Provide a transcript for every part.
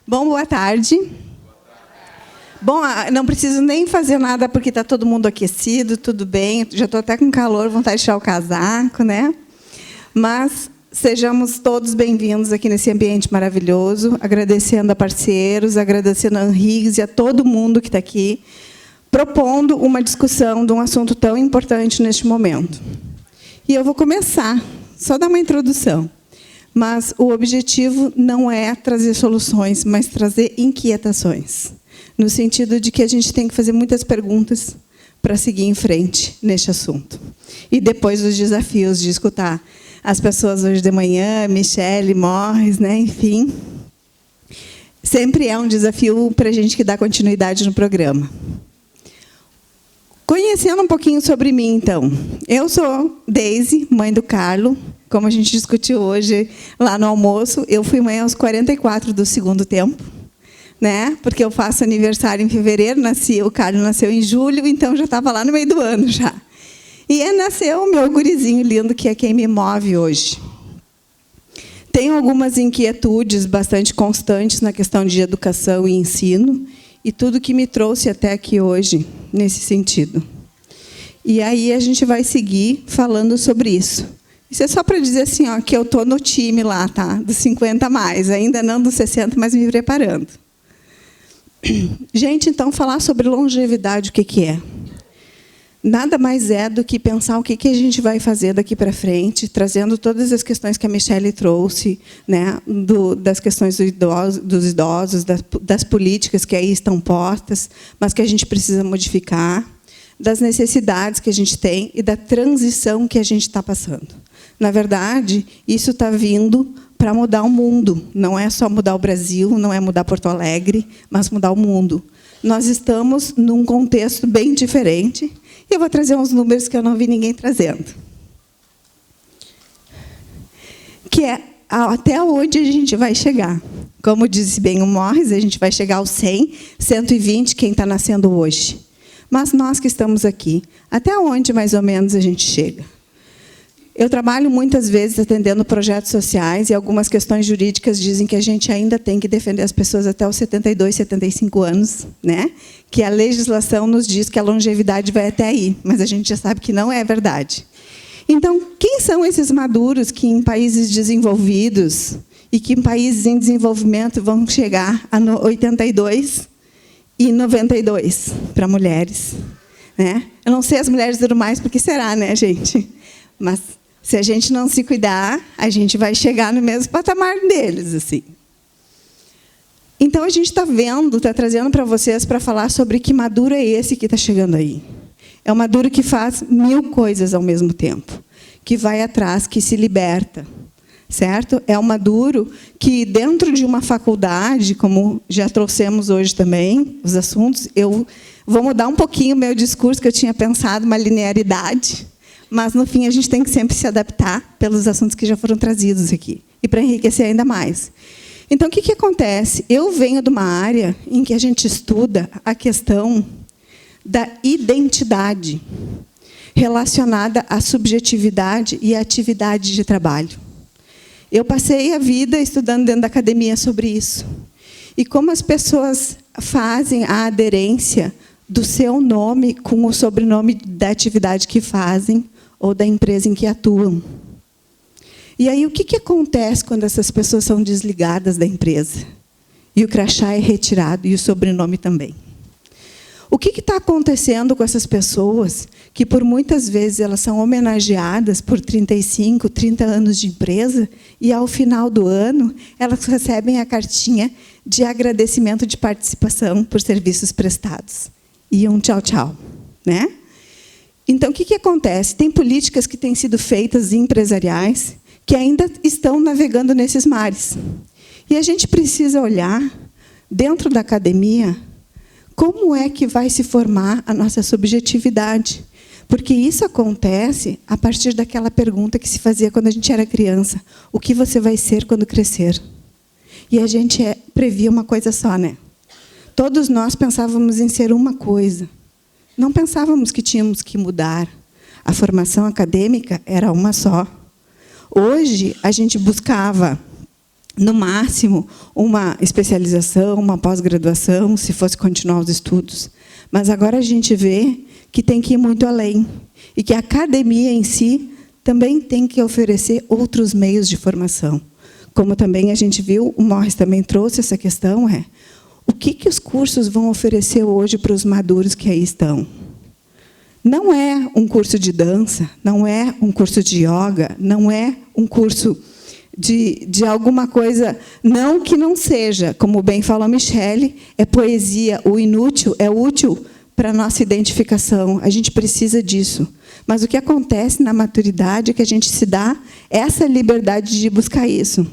Bom, boa tarde. Bom, não preciso nem fazer nada porque está todo mundo aquecido, tudo bem. Já estou até com calor, vontade de tirar o casaco, né? Mas sejamos todos bem-vindos aqui nesse ambiente maravilhoso, agradecendo a parceiros, agradecendo a Henriques e a todo mundo que está aqui, propondo uma discussão de um assunto tão importante neste momento. E eu vou começar, só dar uma introdução. Mas o objetivo não é trazer soluções, mas trazer inquietações, no sentido de que a gente tem que fazer muitas perguntas para seguir em frente neste assunto. E depois os desafios de escutar as pessoas hoje de manhã, Michele, Morris, né? Enfim, sempre é um desafio para a gente que dá continuidade no programa. Conhecendo um pouquinho sobre mim, então. Eu sou Deise, mãe do Carlo. Como a gente discutiu hoje lá no almoço, eu fui mãe aos 44 do segundo tempo, né? Porque eu faço aniversário em fevereiro, o Carlos nasceu em julho, então já estava lá no meio do ano já. E nasceu o meu gurizinho lindo, que é quem me move hoje. Tenho algumas inquietudes bastante constantes na questão de educação e ensino, e tudo que me trouxe até aqui hoje, nesse sentido. E aí a gente vai seguir falando sobre isso. Isso é só para dizer assim, ó, que eu estou no time lá, tá? Dos 50 a mais, ainda não dos 60, mas me preparando. Gente, então, falar sobre longevidade, o que é? Nada mais é do que pensar o que a gente vai fazer daqui para frente, trazendo todas as questões que a Michele trouxe, né, das questões dos idosos, das políticas que aí estão postas, mas que a gente precisa modificar, das necessidades que a gente tem e da transição que a gente está passando. Na verdade, isso está vindo para mudar o mundo. Não é só mudar o Brasil, não é mudar Porto Alegre, mas mudar o mundo. Nós estamos num contexto bem diferente. E eu vou trazer uns números que eu não vi ninguém trazendo. Que é até onde a gente vai chegar. Como disse bem o Morris, a gente vai chegar aos 100, 120, quem está nascendo hoje. Mas nós que estamos aqui, até onde mais ou menos a gente chega? Eu trabalho muitas vezes atendendo projetos sociais e algumas questões jurídicas dizem que a gente ainda tem que defender as pessoas até os 72, 75 anos, né? Que a legislação nos diz que a longevidade vai até aí, mas a gente já sabe que não é verdade. Então, quem são esses maduros que em países desenvolvidos e que em países em desenvolvimento vão chegar a 82 e 92 para mulheres? Né? Eu não sei as mulheres duram mais, porque será, né, gente? Mas se a gente não se cuidar, a gente vai chegar no mesmo patamar deles, assim. Então, a gente está vendo, está trazendo para vocês para falar sobre que maduro é esse que está chegando aí. É um maduro que faz 1000 coisas ao mesmo tempo, que vai atrás, que se liberta, certo? É um maduro que, dentro de uma faculdade, como já trouxemos hoje também, os assuntos, eu vou mudar um pouquinho o meu discurso, que eu tinha pensado, uma linearidade, mas, no fim, a gente tem que sempre se adaptar pelos assuntos que já foram trazidos aqui, e para enriquecer ainda mais. Então, o que acontece? Eu venho de uma área em que a gente estuda a questão da identidade relacionada à subjetividade e à atividade de trabalho. Eu passei a vida estudando dentro da academia sobre isso. E como as pessoas fazem a aderência do seu nome com o sobrenome da atividade que fazem ou da empresa em que atuam. E aí, o que acontece quando essas pessoas são desligadas da empresa? E o crachá é retirado, e o sobrenome também. O que está acontecendo com essas pessoas que, por muitas vezes, elas são homenageadas por 35, 30 anos de empresa, e, ao final do ano, elas recebem a cartinha de agradecimento de participação por serviços prestados? E um tchau, tchau. Né? Então, o que acontece? Tem políticas que têm sido feitas empresariais que ainda estão navegando nesses mares. E a gente precisa olhar, dentro da academia, como é que vai se formar a nossa subjetividade. Porque isso acontece a partir daquela pergunta que se fazia quando a gente era criança. O que você vai ser quando crescer? E a gente previa uma coisa só, né? Todos nós pensávamos em ser uma coisa. Não pensávamos que tínhamos que mudar. A formação acadêmica era uma só. Hoje, a gente buscava no máximo, uma especialização, uma pós-graduação, se fosse continuar os estudos. Mas agora a gente vê que tem que ir muito além, e que a academia em si também tem que oferecer outros meios de formação. Como também a gente viu, o Morris também trouxe essa questão, o que os cursos vão oferecer hoje para os maduros que aí estão? Não é um curso de dança, não é um curso de yoga, não é um curso de alguma coisa, não que não seja, como bem falou a Michele, é poesia, o inútil é útil para a nossa identificação, a gente precisa disso. Mas o que acontece na maturidade é que a gente se dá essa liberdade de buscar isso.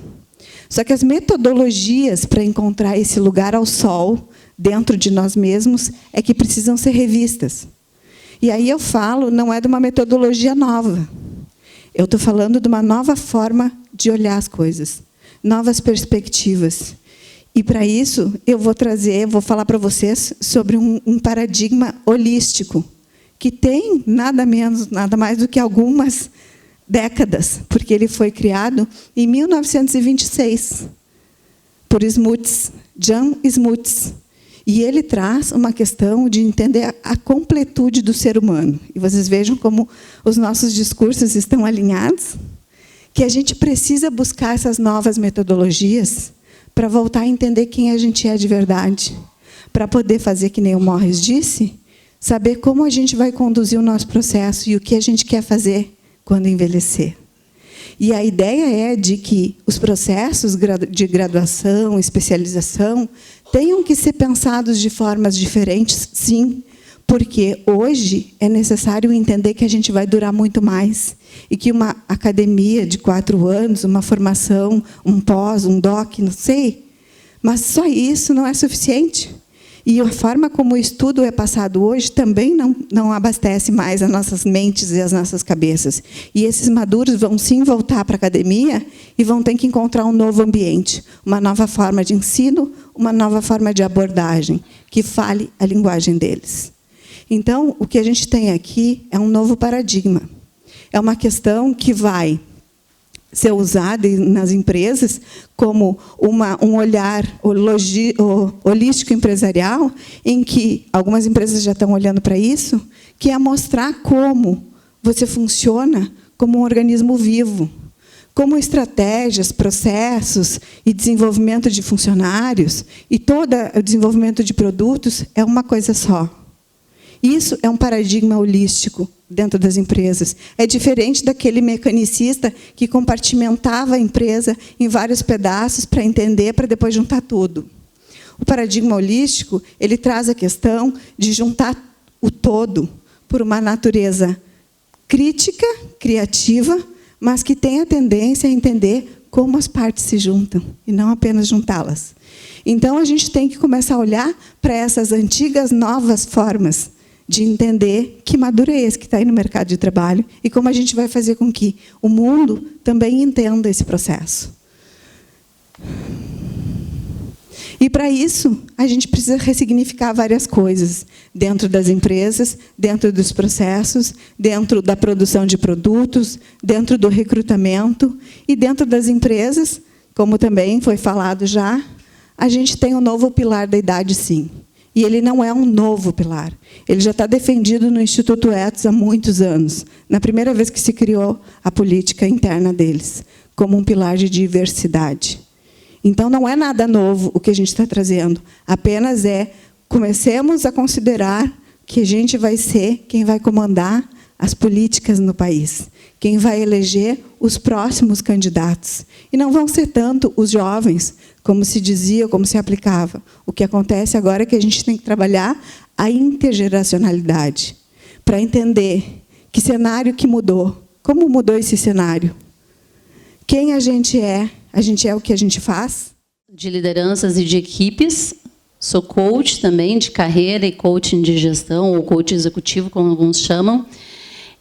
Só que as metodologias para encontrar esse lugar ao sol, dentro de nós mesmos, é que precisam ser revistas. E aí eu falo, não é de uma metodologia nova. Eu estou falando de uma nova forma de olhar as coisas, novas perspectivas. E, para isso, eu vou falar para vocês sobre um paradigma holístico, que tem nada menos, nada mais do que algumas décadas, porque ele foi criado em 1926, por Smuts, Jan Smuts. E ele traz uma questão de entender a completude do ser humano. E vocês vejam como os nossos discursos estão alinhados, que a gente precisa buscar essas novas metodologias para voltar a entender quem a gente é de verdade, para poder fazer, que nem o Morris disse, saber como a gente vai conduzir o nosso processo e o que a gente quer fazer quando envelhecer. E a ideia é de que os processos de graduação, especialização, tenham que ser pensados de formas diferentes, sim, porque hoje é necessário entender que a gente vai durar muito mais e que uma academia de 4 anos, uma formação, um pós, um doc, não sei, mas só isso não é suficiente. E a forma como o estudo é passado hoje também não abastece mais as nossas mentes e as nossas cabeças. E esses maduros vão, sim, voltar para a academia e vão ter que encontrar um novo ambiente, uma nova forma de ensino, uma nova forma de abordagem, que fale a linguagem deles. Então, o que a gente tem aqui é um novo paradigma. É uma questão que vai ser usada nas empresas como um olhar holístico empresarial, em que algumas empresas já estão olhando para isso, que é mostrar como você funciona como um organismo vivo, como estratégias, processos e desenvolvimento de funcionários e todo o desenvolvimento de produtos é uma coisa só. Isso é um paradigma holístico dentro das empresas. É diferente daquele mecanicista que compartimentava a empresa em vários pedaços para entender, para depois juntar tudo. O paradigma holístico, ele traz a questão de juntar o todo por uma natureza crítica, criativa, mas que tem a tendência a entender como as partes se juntam, e não apenas juntá-las. Então, a gente tem que começar a olhar para essas antigas, novas formas de entender que maduro é esse que está aí no mercado de trabalho e como a gente vai fazer com que o mundo também entenda esse processo. E, para isso, a gente precisa ressignificar várias coisas dentro das empresas, dentro dos processos, dentro da produção de produtos, dentro do recrutamento e dentro das empresas, como também foi falado já, a gente tem um novo pilar da idade, sim. E ele não é um novo pilar. Ele já está defendido no Instituto Etos há muitos anos, na primeira vez que se criou a política interna deles, como um pilar de diversidade. Então, não é nada novo o que a gente está trazendo, apenas comecemos a considerar que a gente vai ser quem vai comandar as políticas no país, quem vai eleger os próximos candidatos. E não vão ser tanto os jovens, como se dizia, como se aplicava. O que acontece agora é que a gente tem que trabalhar a intergeracionalidade, para entender que cenário que mudou, como mudou esse cenário, quem a gente é o que a gente faz. De lideranças e de equipes, sou coach também de carreira e coaching de gestão, ou coach executivo, como alguns chamam.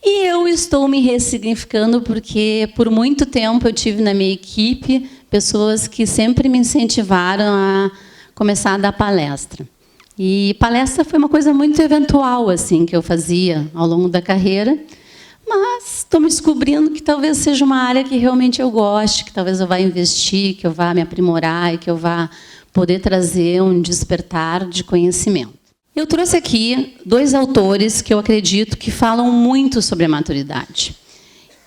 E eu estou me ressignificando porque, por muito tempo, eu tive na minha equipe pessoas que sempre me incentivaram a começar a dar palestra. E palestra foi uma coisa muito eventual assim que eu fazia ao longo da carreira, mas estou me descobrindo que talvez seja uma área que realmente eu goste, que talvez eu vá investir, que eu vá me aprimorar e que eu vá poder trazer um despertar de conhecimento. Eu trouxe aqui 2 autores que eu acredito que falam muito sobre a maturidade.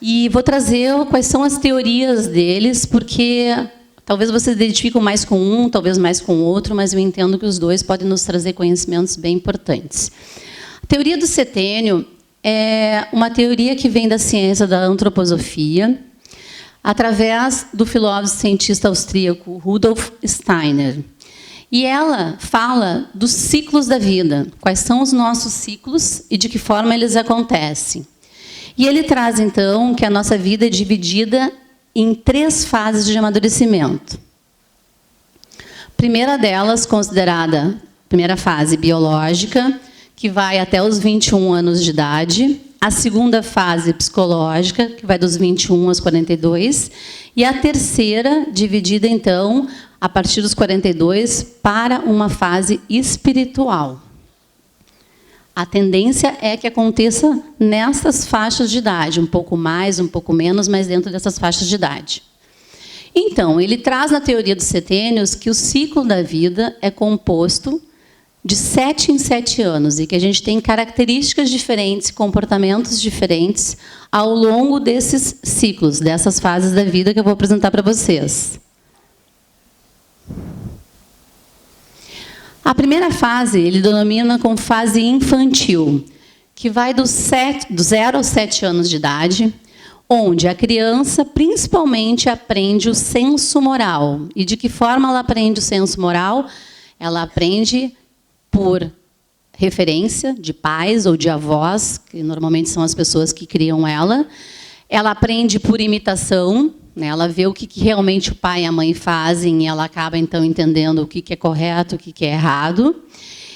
E vou trazer quais são as teorias deles, porque talvez vocês se identifiquem mais com um, talvez mais com o outro, mas eu entendo que os 2 podem nos trazer conhecimentos bem importantes. A teoria do setênio é uma teoria que vem da ciência da antroposofia, através do filósofo cientista austríaco Rudolf Steiner. E ela fala dos ciclos da vida, quais são os nossos ciclos e de que forma eles acontecem. E ele traz, então, que a nossa vida é dividida em 3 fases de amadurecimento. Primeira delas, considerada primeira fase biológica, que vai até os 21 anos de idade. A segunda fase psicológica, que vai dos 21 aos 42. E a terceira, dividida, então, a partir dos 42, para uma fase espiritual. A tendência é que aconteça nessas faixas de idade, um pouco mais, um pouco menos, mas dentro dessas faixas de idade. Então, ele traz na teoria dos setênios que o ciclo da vida é composto de 7 em 7 anos e que a gente tem características diferentes, comportamentos diferentes ao longo desses ciclos, dessas fases da vida que eu vou apresentar para vocês. A primeira fase, ele denomina como fase infantil, que vai do 0 aos 7 anos de idade, onde a criança principalmente aprende o senso moral. E de que forma ela aprende o senso moral? Ela aprende por referência de pais ou de avós, que normalmente são as pessoas que criam ela. Ela aprende por imitação, né? Ela vê o que realmente o pai e a mãe fazem e ela acaba, então, entendendo o que é correto, o que é errado.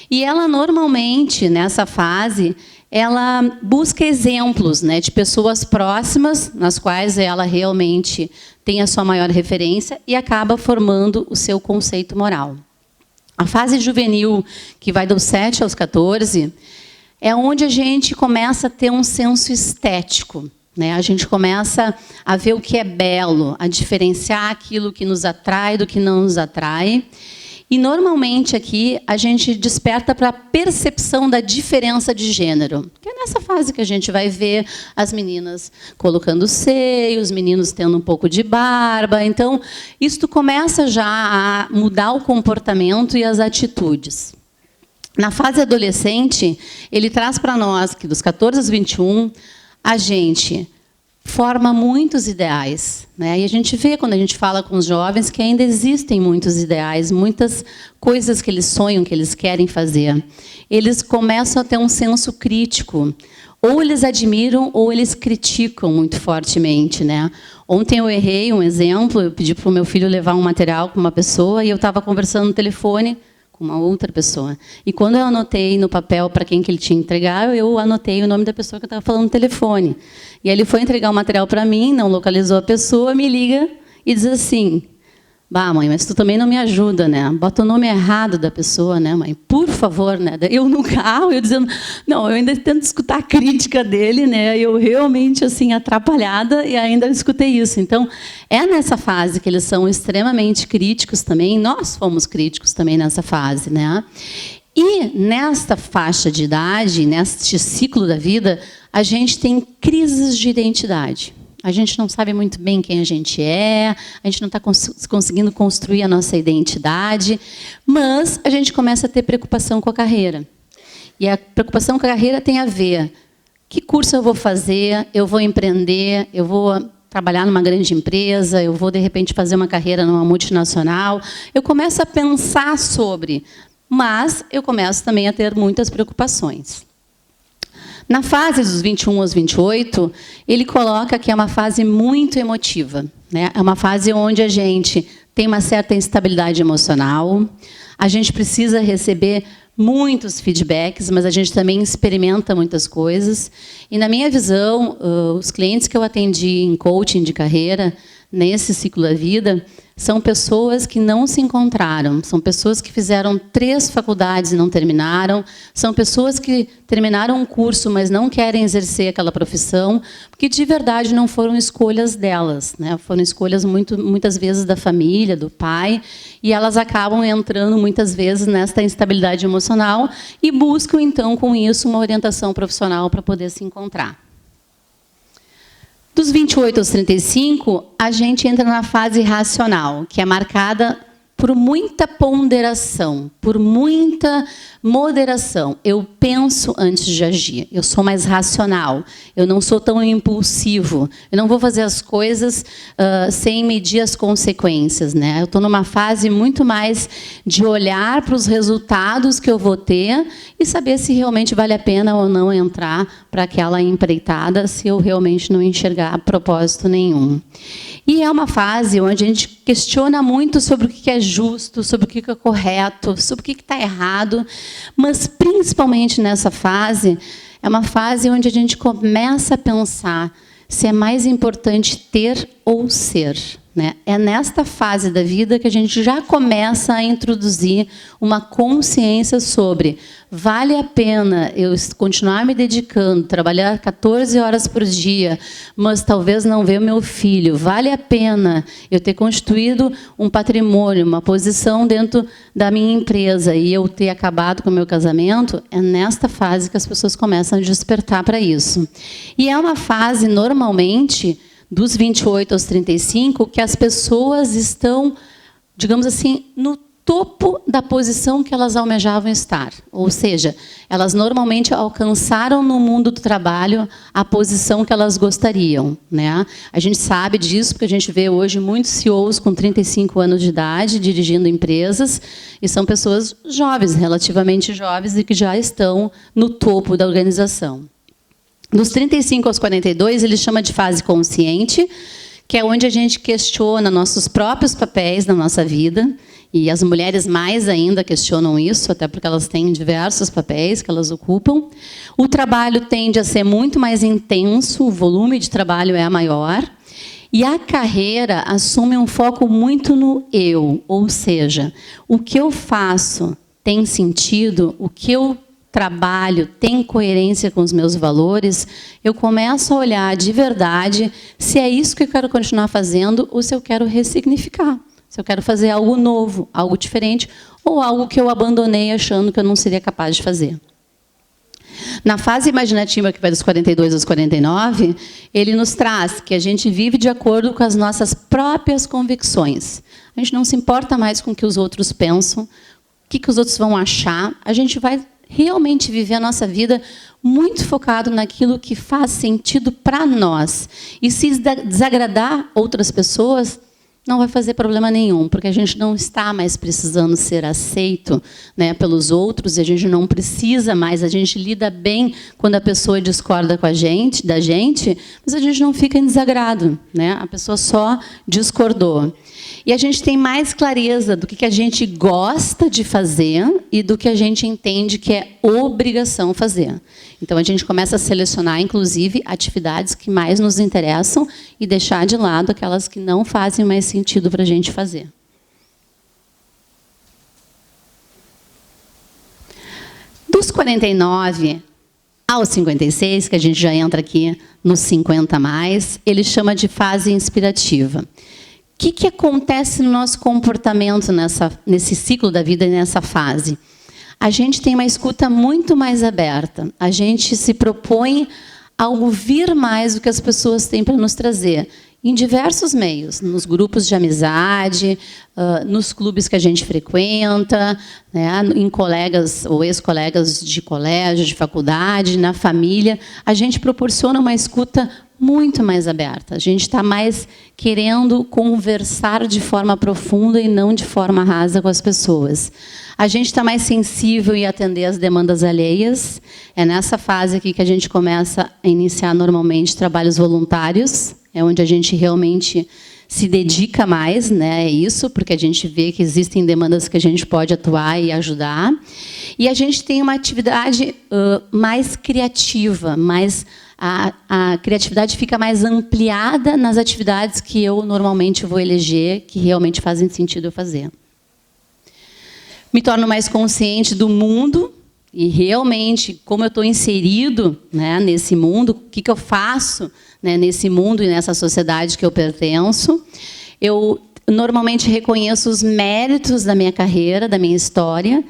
E ela, normalmente, nessa fase, ela busca exemplos, né, de pessoas próximas, nas quais ela realmente tem a sua maior referência e acaba formando o seu conceito moral. A fase juvenil, que vai dos 7 aos 14, é onde a gente começa a ter um senso estético. Né? A gente começa a ver o que é belo, a diferenciar aquilo que nos atrai do que não nos atrai. E, normalmente, aqui, a gente desperta para a percepção da diferença de gênero. Que é nessa fase que a gente vai ver as meninas colocando seio, os meninos tendo um pouco de barba. Então, isto começa já a mudar o comportamento e as atitudes. Na fase adolescente, ele traz para nós que, dos 14 aos 21, a gente forma muitos ideais, né? E a gente vê, quando a gente fala com os jovens, que ainda existem muitos ideais, muitas coisas que eles sonham, que eles querem fazer. Eles começam a ter um senso crítico. Ou eles admiram, ou eles criticam muito fortemente, né? Ontem eu errei um exemplo, eu pedi para o meu filho levar um material com uma pessoa e eu estava conversando no telefone com uma outra pessoa. E quando eu anotei no papel para quem que ele tinha que entregar, eu anotei o nome da pessoa que eu estava falando no telefone. E aí ele foi entregar o material para mim, não localizou a pessoa, me liga e diz assim: "Bah, mãe, mas tu também não me ajuda, né? Bota o nome errado da pessoa, né, mãe? Por favor, né?" Eu no carro, eu dizendo, não, eu ainda tento escutar a crítica dele, né? Eu realmente, assim, atrapalhada, e ainda escutei isso. Então, é nessa fase que eles são extremamente críticos também. Nós fomos críticos também nessa fase, né? E nesta faixa de idade, neste ciclo da vida, a gente tem crises de identidade. A gente não sabe muito bem quem a gente é, a gente não está conseguindo construir a nossa identidade, mas a gente começa a ter preocupação com a carreira. E a preocupação com a carreira tem a ver: que curso eu vou fazer, eu vou empreender, eu vou trabalhar numa grande empresa, eu vou, de repente, fazer uma carreira numa multinacional. Eu começo a pensar sobre, mas eu começo também a ter muitas preocupações. Na fase dos 21 aos 28, ele coloca que é uma fase muito emotiva, né? É uma fase onde a gente tem uma certa instabilidade emocional, a gente precisa receber muitos feedbacks, mas a gente também experimenta muitas coisas. E, na minha visão, os clientes que eu atendi em coaching de carreira, nesse ciclo da vida são pessoas que não se encontraram, são pessoas que fizeram 3 faculdades e não terminaram, são pessoas que terminaram um curso, mas não querem exercer aquela profissão, porque de verdade não foram escolhas delas, né? Foram escolhas muitas vezes da família, do pai, e elas acabam entrando muitas vezes nesta instabilidade emocional e buscam, então, com isso, uma orientação profissional para poder se encontrar. Dos 28 aos 35, a gente entra na fase racional, que é marcada por muita ponderação, por muita moderação. Eu penso antes de agir, eu sou mais racional, eu não sou tão impulsivo, eu não vou fazer as coisas sem medir as consequências, né? Eu estou numa fase muito mais de olhar para os resultados que eu vou ter e saber se realmente vale a pena ou não entrar para aquela empreitada, se eu realmente não enxergar propósito nenhum. E é uma fase onde a gente questiona muito sobre o que é justo, sobre o que é correto, sobre o que está errado, mas, principalmente nessa fase, é uma fase onde a gente começa a pensar se é mais importante ter ou ser, né? É nesta fase da vida que a gente já começa a introduzir uma consciência sobre vale a pena eu continuar me dedicando, trabalhar 14 horas por dia, mas talvez não ver o meu filho. Vale a pena eu ter constituído um patrimônio, uma posição dentro da minha empresa e eu ter acabado com o meu casamento? É nesta fase que as pessoas começam a despertar para isso. E é uma fase, normalmente, dos 28 aos 35, que as pessoas estão, digamos assim, no topo da posição que elas almejavam estar. Ou seja, elas normalmente alcançaram no mundo do trabalho a posição que elas gostariam, né? A gente sabe disso porque a gente vê hoje muitos CEOs com 35 anos de idade dirigindo empresas e são pessoas jovens, relativamente jovens, e que já estão no topo da organização. Dos 35 aos 42, ele chama de fase consciente, que é onde a gente questiona nossos próprios papéis na nossa vida, e as mulheres mais ainda questionam isso, até porque elas têm diversos papéis que elas ocupam. O trabalho tende a ser muito mais intenso, o volume de trabalho é maior, e a carreira assume um foco muito no eu, ou seja, o que eu faço tem sentido, o que eu trabalho tem coerência com os meus valores, eu começo a olhar de verdade se é isso que eu quero continuar fazendo ou se eu quero ressignificar, se eu quero fazer algo novo, algo diferente, ou algo que eu abandonei achando que eu não seria capaz de fazer. Na fase imaginativa, que vai dos 42 aos 49, ele nos traz que a gente vive de acordo com as nossas próprias convicções. A gente não se importa mais com o que os outros pensam, o que os outros vão achar, a gente vai realmente viver a nossa vida muito focado naquilo que faz sentido para nós. E se desagradar outras pessoas, não vai fazer problema nenhum, porque a gente não está mais precisando ser aceito, né, pelos outros, e a gente não precisa mais, a gente lida bem quando a pessoa discorda com a gente, da gente, mas a gente não fica em desagrado, né? A pessoa só discordou. E a gente tem mais clareza do que a gente gosta de fazer e do que a gente entende que é obrigação fazer. Então, a gente começa a selecionar, inclusive, atividades que mais nos interessam e deixar de lado aquelas que não fazem mais sentido para a gente fazer. Dos 49 aos 56, que a gente já entra aqui nos 50 mais, ele chama de fase inspirativa. O que acontece no nosso comportamento nesse ciclo da vida e nessa fase? A gente tem uma escuta muito mais aberta. A gente se propõe a ouvir mais do que as pessoas têm para nos trazer, em diversos meios, nos grupos de amizade, nos clubes que a gente frequenta, né, em colegas ou ex-colegas de colégio, de faculdade, na família. A gente proporciona uma escuta muito mais aberta. A gente está mais querendo conversar de forma profunda e não de forma rasa com as pessoas. A gente está mais sensível em atender às demandas alheias. É nessa fase aqui que a gente começa a iniciar normalmente trabalhos voluntários, é onde a gente realmente se dedica mais, né? É isso, porque a gente vê que existem demandas que a gente pode atuar e ajudar. E a gente tem uma atividade mais criativa, mais a criatividade fica mais ampliada nas atividades que eu normalmente vou eleger, que realmente fazem sentido eu fazer. Me torno mais consciente do mundo e realmente como eu estou inserido, né, nesse mundo, o que eu faço, né, nesse mundo e nessa sociedade que eu pertenço. Eu normalmente reconheço os méritos da minha carreira, da minha história,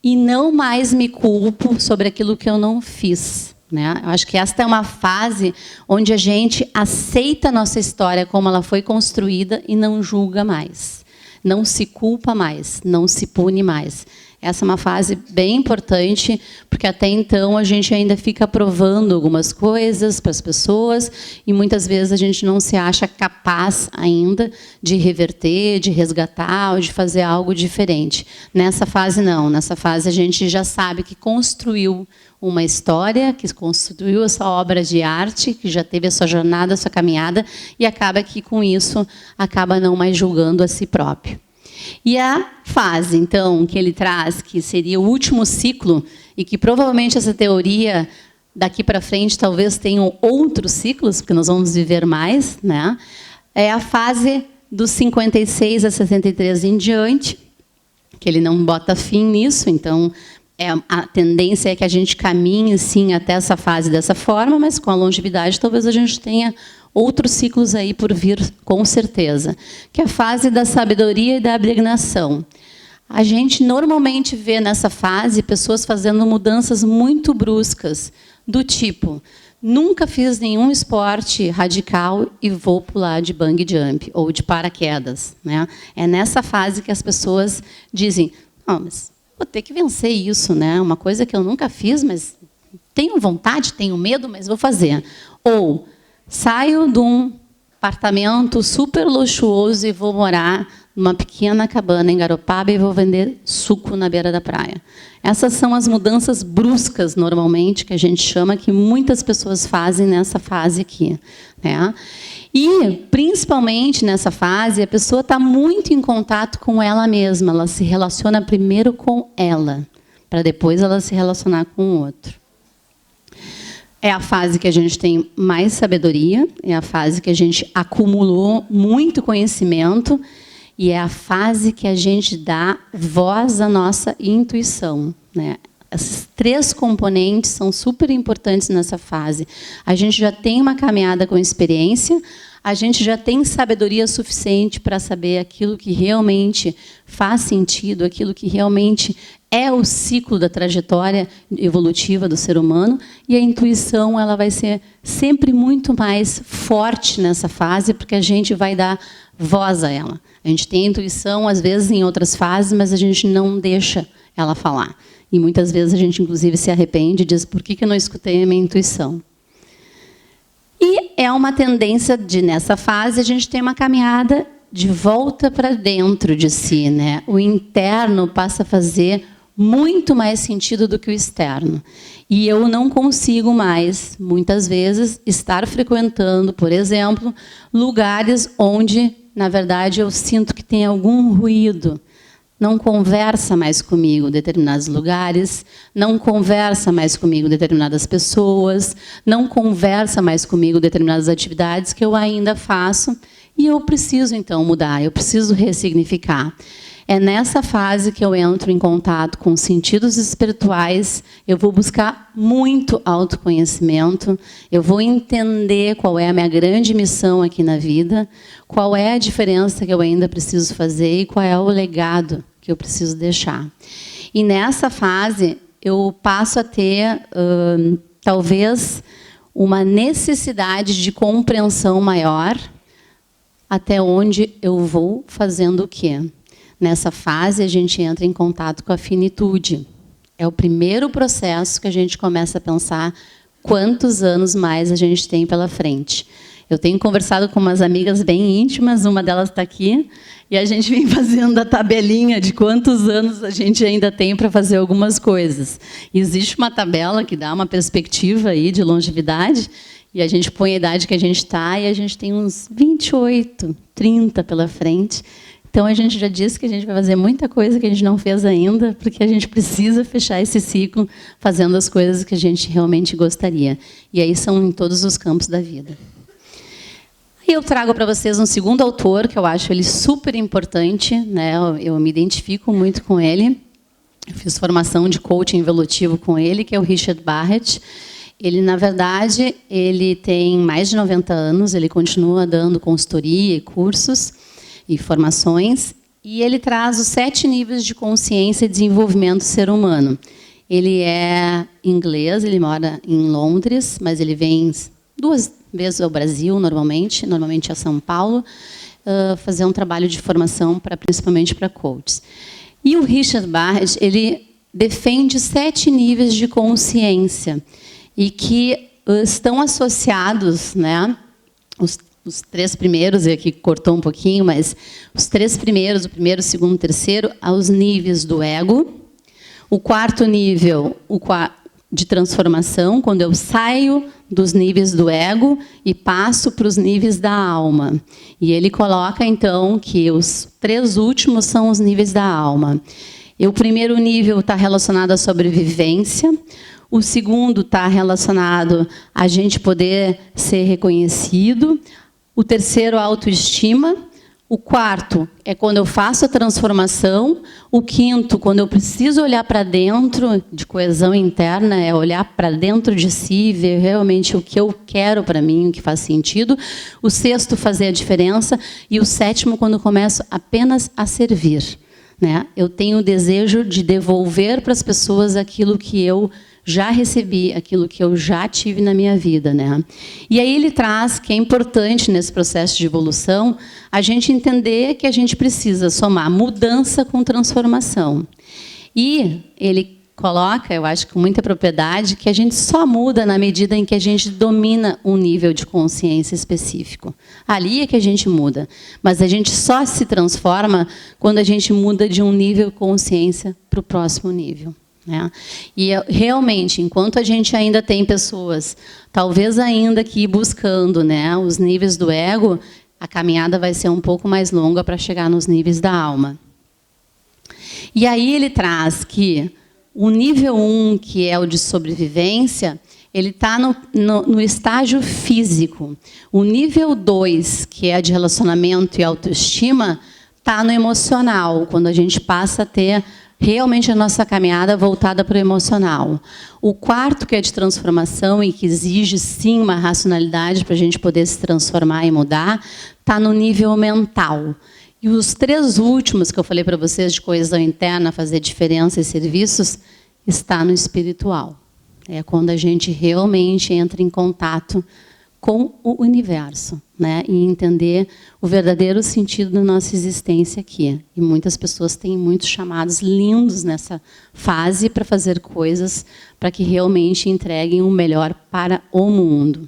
e não mais me culpo sobre aquilo que eu não fiz. Né? Eu acho que esta é uma fase onde a gente aceita a nossa história como ela foi construída e não julga mais. Não se culpa mais, não se pune mais. Essa é uma fase bem importante, porque até então a gente ainda fica provando algumas coisas para as pessoas e muitas vezes a gente não se acha capaz ainda de reverter, de resgatar ou de fazer algo diferente. Nessa fase não, nessa fase a gente já sabe que construiu uma história, que construiu a sua obra de arte, que já teve a sua jornada, a sua caminhada, e acaba que, com isso, acaba não mais julgando a si próprio. E a fase, então, que ele traz, que seria o último ciclo, e que provavelmente essa teoria, daqui para frente, talvez tenham outros ciclos, porque nós vamos viver mais, né? É a fase dos 56 a 63 em diante, que ele não bota fim nisso, então a tendência é que a gente caminhe, sim, até essa fase dessa forma, mas com a longevidade talvez a gente tenha outros ciclos aí por vir, com certeza, que é a fase da sabedoria e da abnegação. A gente normalmente vê nessa fase pessoas fazendo mudanças muito bruscas, do tipo, nunca fiz nenhum esporte radical e vou pular de bungee jump ou de paraquedas. Né? É nessa fase que as pessoas dizem, mas vou ter que vencer isso, né? Uma coisa que eu nunca fiz, mas tenho vontade, tenho medo, mas vou fazer. Ou saio de um apartamento super luxuoso e vou morar numa pequena cabana em Garopaba e vou vender suco na beira da praia. Essas são as mudanças bruscas, normalmente, que a gente chama, que muitas pessoas fazem nessa fase aqui. Né? E, principalmente nessa fase, a pessoa está muito em contato com ela mesma. Ela se relaciona primeiro com ela, para depois ela se relacionar com o outro. É a fase que a gente tem mais sabedoria, é a fase que a gente acumulou muito conhecimento e é a fase que a gente dá voz à nossa intuição. Né? Esses 3 componentes são super importantes nessa fase. A gente já tem uma caminhada com experiência, a gente já tem sabedoria suficiente para saber aquilo que realmente faz sentido, aquilo que realmente é o ciclo da trajetória evolutiva do ser humano, e a intuição ela vai ser sempre muito mais forte nessa fase, porque a gente vai dar voz a ela. A gente tem a intuição, às vezes, em outras fases, mas a gente não deixa ela falar. E muitas vezes a gente, inclusive, se arrepende e diz, por que eu não escutei a minha intuição? E é uma tendência de, nessa fase, a gente ter uma caminhada de volta para dentro de si. Né? O interno passa a fazer muito mais sentido do que o externo. E eu não consigo mais, muitas vezes, estar frequentando, por exemplo, lugares onde, na verdade, eu sinto que tem algum ruído. Não conversa mais comigo determinados lugares, não conversa mais comigo determinadas pessoas, não conversa mais comigo determinadas atividades que eu ainda faço, e eu preciso, então, mudar, eu preciso ressignificar. É nessa fase que eu entro em contato com sentidos espirituais, eu vou buscar muito autoconhecimento, eu vou entender qual é a minha grande missão aqui na vida, qual é a diferença que eu ainda preciso fazer e qual é o legado que eu preciso deixar. E nessa fase, eu passo a ter, talvez, uma necessidade de compreensão maior até onde eu vou fazendo o quê. Nessa fase, a gente entra em contato com a finitude. É o primeiro processo que a gente começa a pensar quantos anos mais a gente tem pela frente. Eu tenho conversado com umas amigas bem íntimas, uma delas está aqui, e a gente vem fazendo a tabelinha de quantos anos a gente ainda tem para fazer algumas coisas. E existe uma tabela que dá uma perspectiva aí de longevidade, e a gente põe a idade que a gente está, e a gente tem uns 28, 30 pela frente. Então, a gente já disse que a gente vai fazer muita coisa que a gente não fez ainda, porque a gente precisa fechar esse ciclo fazendo as coisas que a gente realmente gostaria. E aí são em todos os campos da vida. E eu trago para vocês um segundo autor, que eu acho ele super importante, né? Eu me identifico muito com ele. Eu fiz formação de coaching evolutivo com ele, que é o Richard Barrett. Ele, na verdade, ele tem mais de 90 anos, ele continua dando consultoria e cursos e formações, e ele traz os 7 níveis de consciência e desenvolvimento do ser humano. Ele é inglês, ele mora em Londres, mas ele vem 2 vezes ao Brasil, normalmente a São Paulo, fazer um trabalho de formação, principalmente para coaches. E o Richard Barrett, ele defende 7 níveis de consciência, e que estão associados, né, os 3 primeiros, e aqui cortou um pouquinho, mas os 3 primeiros, o primeiro, o segundo, o terceiro, aos níveis do ego. O 4º nível, de transformação, quando eu saio dos níveis do ego e passo para os níveis da alma. E ele coloca, então, que os 3 últimos são os níveis da alma. E o primeiro nível está relacionado à sobrevivência. O segundo está relacionado a gente poder ser reconhecido. O terceiro, a autoestima. O 4º é quando eu faço a transformação. O 5º, quando eu preciso olhar para dentro, de coesão interna, é olhar para dentro de si, ver realmente o que eu quero para mim, o que faz sentido. O 6º, fazer a diferença. E o 7º, quando eu começo apenas a servir, né? Eu tenho o desejo de devolver para as pessoas aquilo que eu já recebi, aquilo que eu já tive na minha vida, né? E aí ele traz que é importante nesse processo de evolução a gente entender que a gente precisa somar mudança com transformação. E ele coloca, eu acho que com muita propriedade, que a gente só muda na medida em que a gente domina um nível de consciência específico. Ali é que a gente muda, mas a gente só se transforma quando a gente muda de um nível de consciência para o próximo nível. Né? E realmente, enquanto a gente ainda tem pessoas, talvez ainda aqui buscando, né, os níveis do ego, a caminhada vai ser um pouco mais longa para chegar nos níveis da alma. E aí ele traz que o nível 1, que é o de sobrevivência, ele está no estágio físico. O nível 2, que é de relacionamento e autoestima, está no emocional, quando a gente passa a ter realmente a nossa caminhada voltada para o emocional. O 4º, que é de transformação e que exige, sim, uma racionalidade para a gente poder se transformar e mudar, está no nível mental. E os 3 últimos que eu falei para vocês, de coesão interna, fazer diferença e serviços, está no espiritual. É quando a gente realmente entra em contato com o universo, né? E entender o verdadeiro sentido da nossa existência aqui. E muitas pessoas têm muitos chamados lindos nessa fase para fazer coisas para que realmente entreguem o melhor para o mundo.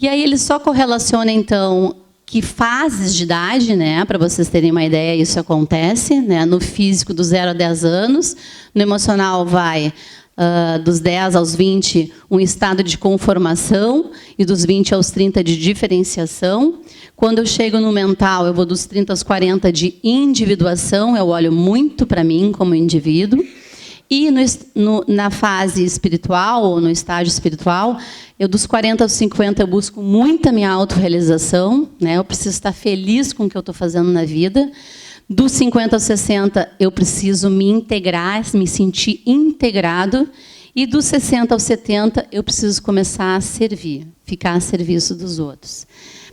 E aí ele só correlaciona, então, que fases de idade, né? Para vocês terem uma ideia, isso acontece, né? No físico, dos 0 a 10 anos. No emocional, vai dos 10 aos 20, um estado de conformação, e dos 20 aos 30, de diferenciação. Quando eu chego no mental, eu vou dos 30 aos 40, de individuação, eu olho muito para mim como indivíduo. E na fase espiritual, ou no estágio espiritual, eu dos 40 aos 50, eu busco muito a minha autorrealização, né? Eu preciso estar feliz com o que eu estou fazendo na vida. Dos 50 aos 60, eu preciso me integrar, me sentir integrado. E dos 60 aos 70, eu preciso começar a servir, ficar a serviço dos outros.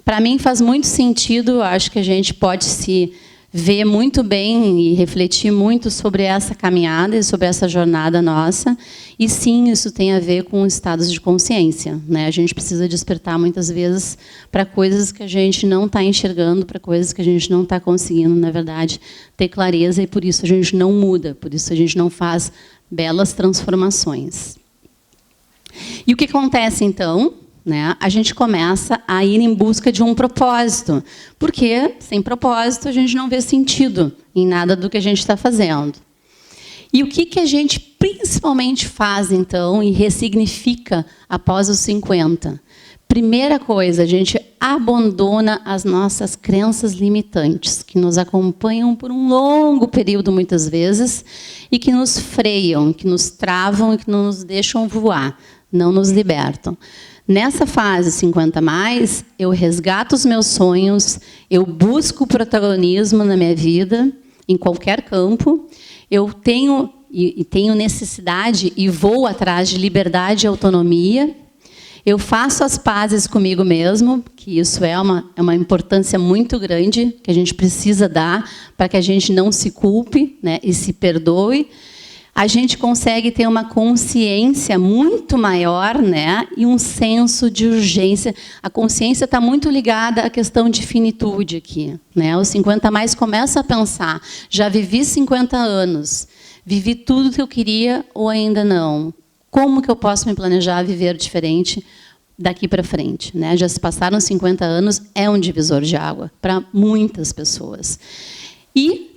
Para mim, faz muito sentido, eu acho que a gente pode se ver muito bem e refletir muito sobre essa caminhada e sobre essa jornada nossa. E, sim, isso tem a ver com estados de consciência, né? A gente precisa despertar, muitas vezes, para coisas que a gente não está enxergando, para coisas que a gente não está conseguindo, na verdade, ter clareza, e por isso a gente não muda, por isso a gente não faz belas transformações. E o que acontece, então? Né? A gente começa a ir em busca de um propósito, porque, sem propósito, a gente não vê sentido em nada do que a gente está fazendo. E o que a gente principalmente faz, então, e ressignifica após os 50? Primeira coisa, a gente abandona as nossas crenças limitantes, que nos acompanham por um longo período, muitas vezes, e que nos freiam, que nos travam e que não nos deixam voar, não nos libertam. Nessa fase 50+, eu resgato os meus sonhos, eu busco o protagonismo na minha vida, em qualquer campo, eu tenho necessidade e vou atrás de liberdade e autonomia, eu faço as pazes comigo mesmo, que isso é uma importância muito grande, que a gente precisa dar para que a gente não se culpe, né, e se perdoe. A gente consegue ter uma consciência muito maior, né, e um senso de urgência. A consciência está muito ligada à questão de finitude aqui, né? Os 50+ começa a pensar, já vivi 50 anos, vivi tudo que eu queria ou ainda não? Como que eu posso me planejar a viver diferente daqui para frente, né? Já se passaram 50 anos, é um divisor de água para muitas pessoas. E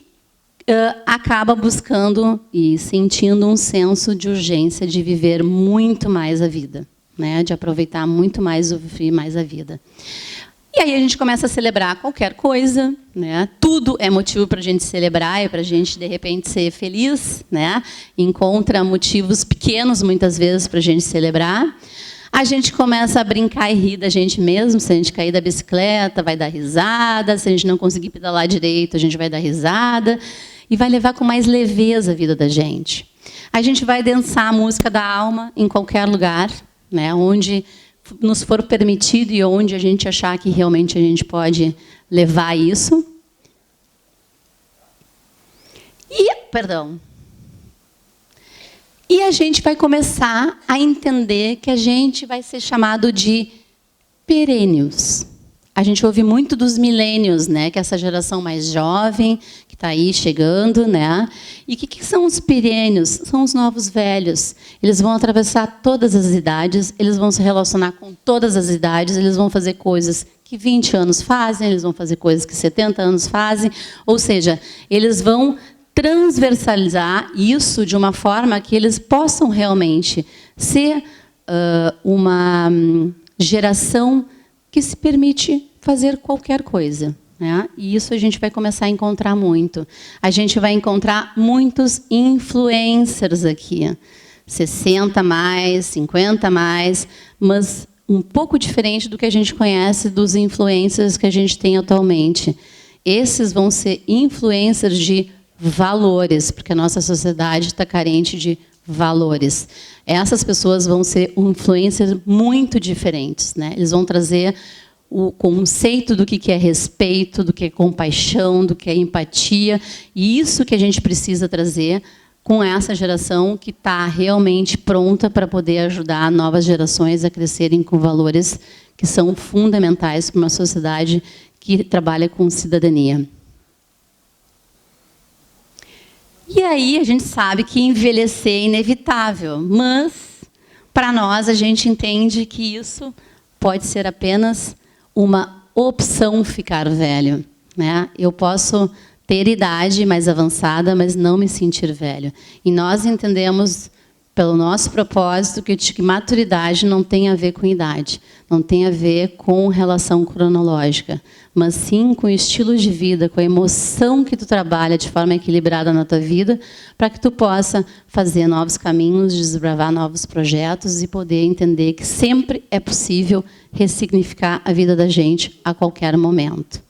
acaba buscando e sentindo um senso de urgência de viver muito mais a vida, né? De aproveitar muito mais, usufruir mais a vida. E aí a gente começa a celebrar qualquer coisa, né? Tudo é motivo para a gente celebrar, é para a gente, de repente, ser feliz, né? Encontra motivos pequenos, muitas vezes, para a gente celebrar. A gente começa a brincar e rir da gente mesmo. Se a gente cair da bicicleta, vai dar risada. Se a gente não conseguir pedalar direito, a gente vai dar risada. E vai levar com mais leveza a vida da gente. A gente vai dançar a música da alma em qualquer lugar, né? Onde nos for permitido e onde a gente achar que realmente a gente pode levar isso. E a gente vai começar a entender que a gente vai ser chamado de perênios. A gente ouve muito dos milênios, né? Que é essa geração mais jovem, que está aí chegando, né? E o que são os perênios? São os novos velhos. Eles vão atravessar todas as idades, eles vão se relacionar com todas as idades, eles vão fazer coisas que 20 anos fazem, eles vão fazer coisas que 70 anos fazem, ou seja, eles vão transversalizar isso de uma forma que eles possam realmente ser uma geração que se permite fazer qualquer coisa, né? E isso a gente vai começar a encontrar muito. A gente vai encontrar muitos influencers aqui, 60+, 50+, mas um pouco diferente do que a gente conhece dos influencers que a gente tem atualmente. Esses vão ser influencers de valores, porque a nossa sociedade está carente de valores. Essas pessoas vão ser influencers muito diferentes, né? Eles vão trazer o conceito do que é respeito, do que é compaixão, do que é empatia, e isso que a gente precisa trazer com essa geração que está realmente pronta para poder ajudar novas gerações a crescerem com valores que são fundamentais para uma sociedade que trabalha com cidadania. E aí a gente sabe que envelhecer é inevitável, mas para nós a gente entende que isso pode ser apenas uma opção ficar velho, né? Eu posso ter idade mais avançada, mas não me sentir velho. E nós entendemos, pelo nosso propósito, que maturidade não tem a ver com idade, não tem a ver com relação cronológica, mas sim com o estilo de vida, com a emoção que tu trabalha de forma equilibrada na tua vida, para que tu possa fazer novos caminhos, desbravar novos projetos e poder entender que sempre é possível ressignificar a vida da gente a qualquer momento.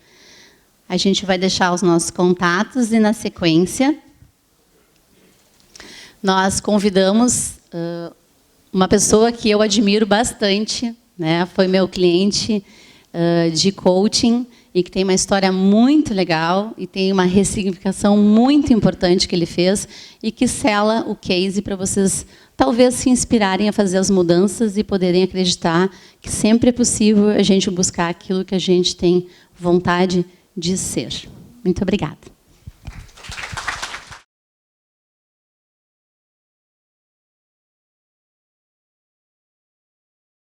A gente vai deixar os nossos contatos e, na sequência, nós convidamos uma pessoa que eu admiro bastante, né? Foi meu cliente de coaching e que tem uma história muito legal e tem uma ressignificação muito importante que ele fez e que sela o case para vocês talvez se inspirarem a fazer as mudanças e poderem acreditar que sempre é possível a gente buscar aquilo que a gente tem vontade de ser. Muito obrigada.